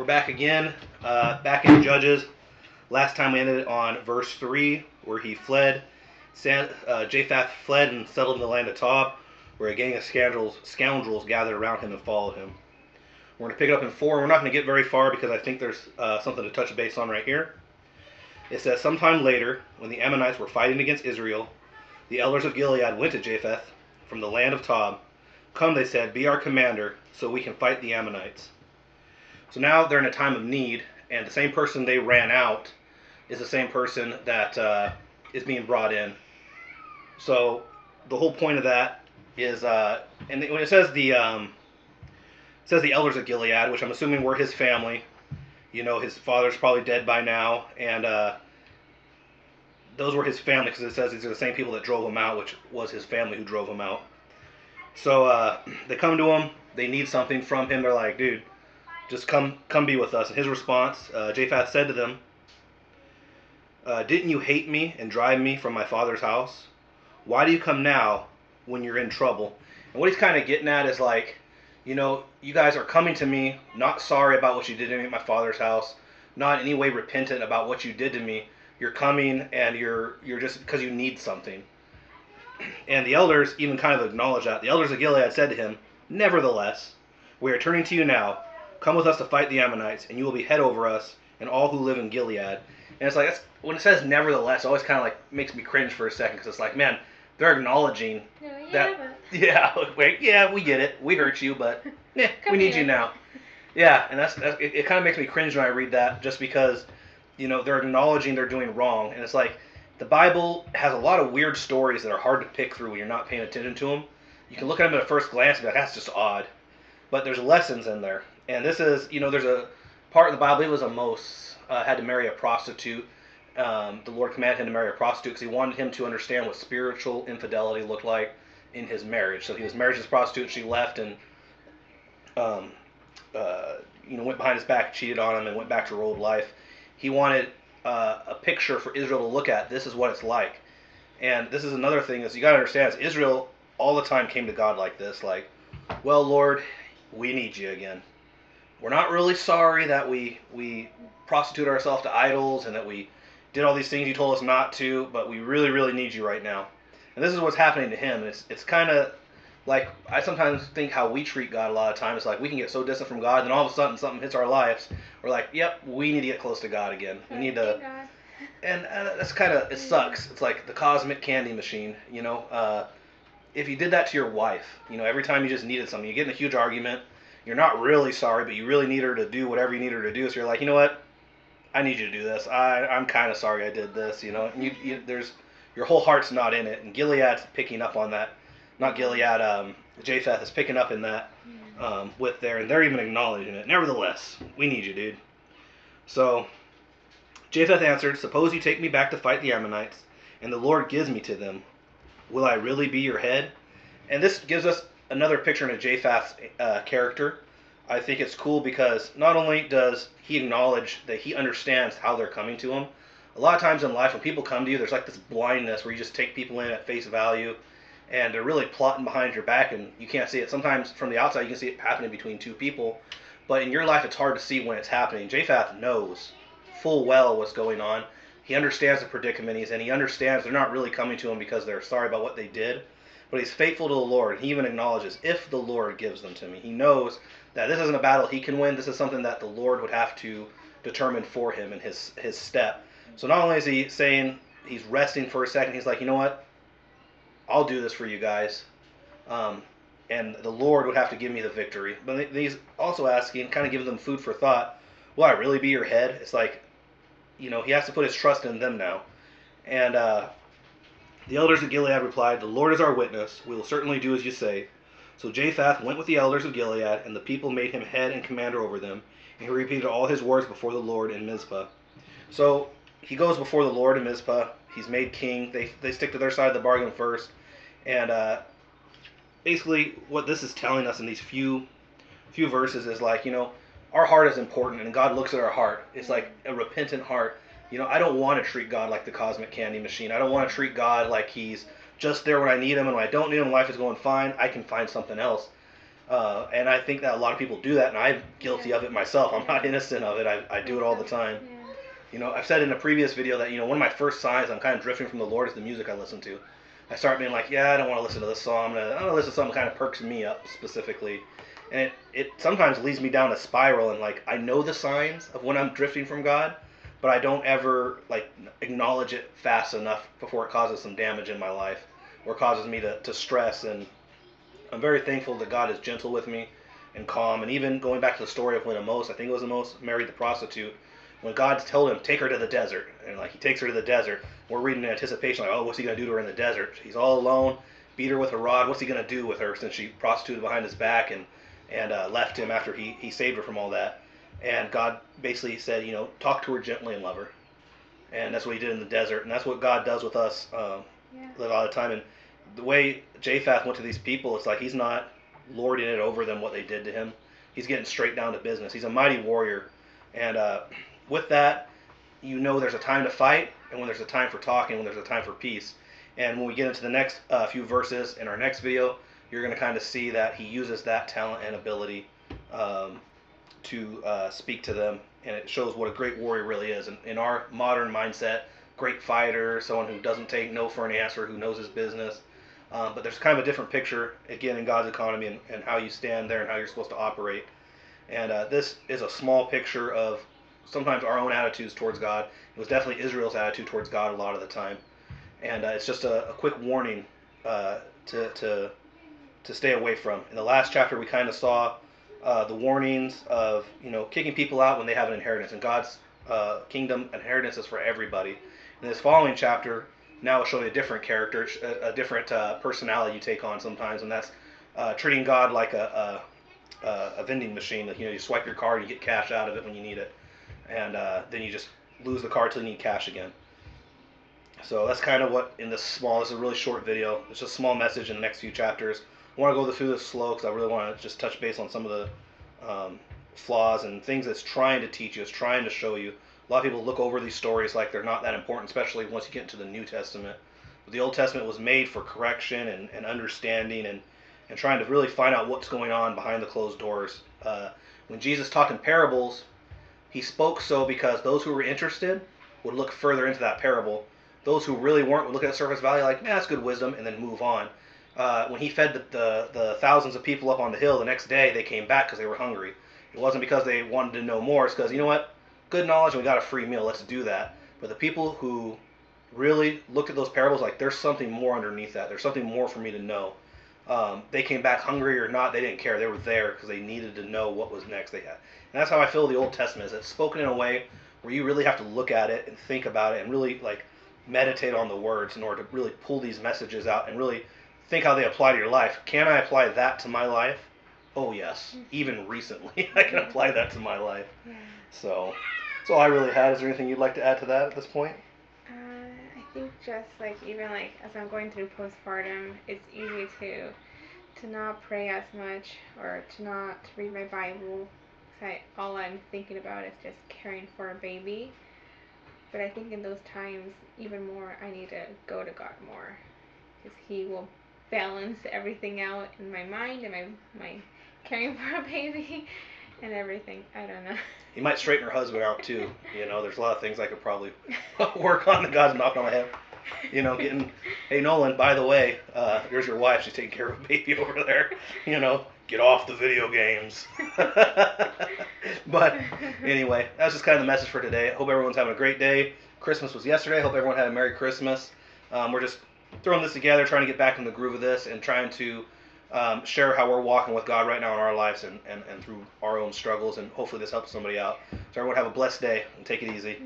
we're back again, back in Judges. Last time we ended on verse 3, where he fled. Jephthah fled and settled in the land of Tob, where a gang of scoundrels gathered around him and followed him. We're going to pick it up in 4. We're not going to get very far because I think there's something to touch base on right here. It says, sometime later, when the Ammonites were fighting against Israel, the elders of Gilead went to Jephthah from the land of Tob. Come, they said, be our commander, so we can fight the Ammonites. So now they're in a time of need, and the same person they ran out is the same person that is being brought in. So the whole point of that is, and when it says the elders of Gilead, which I'm assuming were his family. You know, his father's probably dead by now, and those were his family, because it says these are the same people that drove him out, which was his family who drove him out. So they come to him, they need something from him. They're like, dude, just come be with us. And his response, Jephthah said to them, didn't you hate me and drive me from my father's house? Why do you come now when you're in trouble? And what he's kind of getting at is like, you know, you guys are coming to me, not sorry about what you did to me at my father's house, not in any way repentant about what you did to me. You're coming and you're just because you need something. And the elders even kind of acknowledge that. The elders of Gilead said to him, nevertheless, we are turning to you now. Come with us to fight the Ammonites, and you will be head over us and all who live in Gilead. And it's like, when it says nevertheless, it always kind of like makes me cringe for a second, because it's like, man, they're acknowledging that. Yeah, wait, yeah, we get it. We hurt you, but yeah, we need you now. Yeah, and that's it kind of makes me cringe when I read that, just because, you know, they're acknowledging they're doing wrong. And it's like, the Bible has a lot of weird stories that are hard to pick through when you're not paying attention to them. You can look at them at a first glance and be like, that's just odd. But there's lessons in there. And this is, you know, there's a part in the Bible, it was Amos, had to marry a prostitute. The Lord commanded him to marry a prostitute because he wanted him to understand what spiritual infidelity looked like in his marriage. So he was married to this prostitute, she left and, you know, went behind his back, cheated on him, and went back to her old life. He wanted a picture for Israel to look at. This is what it's like. And this is another thing is you got to understand is Israel all the time came to God like this, like, well, Lord, we need you again. We're not really sorry that we prostitute ourselves to idols and that we did all these things you told us not to, but we really, really need you right now. And this is what's happening to him. It's kind of like, I sometimes think how we treat God a lot of times. It's like we can get so distant from God, and all of a sudden something hits our lives. We're like, yep, we need to get close to God again. We need to, and that's kind of, it sucks. It's like the cosmic candy machine, you know. If you did that to your wife, you know, every time you just needed something, you get in a huge argument, you're not really sorry, but you really need her to do whatever you need her to do, so you're like, you know what, I need you to do this. I'm kind of sorry I did this, you know. And there's, your whole heart's not in it, and Gilead's picking up on that. Not Gilead, Jephthah is picking up in that with there, and they're even acknowledging it. Nevertheless, we need you, dude. So Jephthah answered, suppose you take me back to fight the Ammonites, and the Lord gives me to them. Will I really be your head? And this gives us another picture into Jephthah's character. I think it's cool because not only does he acknowledge that he understands how they're coming to him. A lot of times in life when people come to you, there's like this blindness where you just take people in at face value, and they're really plotting behind your back and you can't see it. Sometimes from the outside you can see it happening between two people, but in your life it's hard to see when it's happening. Jephthah knows full well what's going on. He understands the predicament he's in. He understands they're not really coming to him because they're sorry about what they did, but he's faithful to the Lord. He even acknowledges, if the Lord gives them to me. He knows that this isn't a battle he can win. This is something that the Lord would have to determine for him in his step. So not only is he saying, he's resting for a second, he's like, you know what? I'll do this for you guys. And the Lord would have to give me the victory. But he's also asking, kind of giving them food for thought, will I really be your head? It's like, you know, he has to put his trust in them now. And the elders of Gilead replied, the Lord is our witness. We will certainly do as you say. So Jephthah went with the elders of Gilead, and the people made him head and commander over them. And he repeated all his words before the Lord in Mizpah. So he goes before the Lord in Mizpah. He's made king. They stick to their side of the bargain first. And basically what this is telling us in these few verses is like, you know, our heart is important, and God looks at our heart. It's like a repentant heart. You know, I don't want to treat God like the cosmic candy machine. I don't want to treat God like he's just there when I need him, and when I don't need him, life is going fine. I can find something else. And I think that a lot of people do that, and I'm guilty of it myself. I'm not innocent of it. I do it all the time. I've said in a previous video that, one of my first signs I'm kind of drifting from the Lord is the music I listen to. I start being like, yeah, I don't want to listen to this song. I'm gonna listen to something that kind of perks me up specifically. And it sometimes leads me down a spiral, and like I know the signs of when I'm drifting from God, but I don't ever like acknowledge it fast enough before it causes some damage in my life or causes me to stress. And I'm very thankful that God is gentle with me and calm. And even going back to the story of when I think it was Amos, married the prostitute, when God told him, take her to the desert, and like he takes her to the desert, we're reading in anticipation, like, oh, what's he going to do to her in the desert? He's all alone, beat her with a rod. What's he going to do with her since she prostituted behind his back and left him after he saved her from all that? And God basically said, talk to her gently and love her. And that's what he did in the desert. And that's what God does with us a lot of the time. And the way Jephthah went to these people, it's like he's not lording it over them what they did to him. He's getting straight down to business. He's a mighty warrior. And with that, there's a time to fight, and when there's a time for talking, when there's a time for peace. And when we get into the next few verses in our next video, you're going to kind of see that he uses that talent and ability to speak to them, and it shows what a great warrior really is. And in our modern mindset, great fighter, someone who doesn't take no for an answer, who knows his business. But there's kind of a different picture, again, in God's economy and how you stand there and how you're supposed to operate. And this is a small picture of sometimes our own attitudes towards God. It was definitely Israel's attitude towards God a lot of the time. And it's just a quick warning to stay away from. In the last chapter, we kind of saw the warnings of kicking people out when they have an inheritance. And God's kingdom inheritance is for everybody. In this following chapter, now it'll show you a different character, a different personality you take on sometimes, and that's treating God like a vending machine. That you swipe your card, you get cash out of it when you need it, and then you just lose the card till you need cash again. So that's kind of what this is a really short video. It's just a small message in the next few chapters. I want to go through this slow because I really want to just touch base on some of the flaws and things it's trying to teach you, it's trying to show you. A lot of people look over these stories like they're not that important, especially once you get into the New Testament. But the Old Testament was made for correction and understanding and trying to really find out what's going on behind the closed doors. When Jesus talked in parables, he spoke so because those who were interested would look further into that parable. Those who really weren't would look at surface value like, that's good wisdom, and then move on. When he fed the thousands of people up on the hill, the next day they came back because they were hungry. It wasn't because they wanted to know more. It's because, good knowledge and we got a free meal, let's do that. But the people who really looked at those parables like, there's something more underneath that. There's something more for me to know. They came back hungry or not, they didn't care. They were there because they needed to know what was next. And that's how I feel the Old Testament is. It's spoken in a way where you really have to look at it and think about it and really meditate on the words in order to really pull these messages out and really think how they apply to your life. Can I apply that to my life? Oh yes, even recently I can apply that to my life. So that's all I really had. Is there anything you'd like to add to that at this point? I think just even as I'm going through postpartum, it's easy to not pray as much or to not read my Bible. All I'm thinking about is just caring for a baby. But I think in those times, even more, I need to go to God more, because He will balance everything out in my mind and my caring for a baby and everything. I don't know. You might straighten her husband out too. There's a lot of things I could probably work on. That God's knocking on my head. Hey Nolan, by the way, here's your wife. She's taking care of a baby over there. Get off the video games. But anyway, that's just kind of the message for today. I hope everyone's having a great day. Christmas was yesterday. I hope everyone had a Merry Christmas. We're just throwing this together, trying to get back in the groove of this and trying to share how we're walking with God right now in our lives and through our own struggles. And hopefully this helps somebody out. So everyone have a blessed day and take it easy.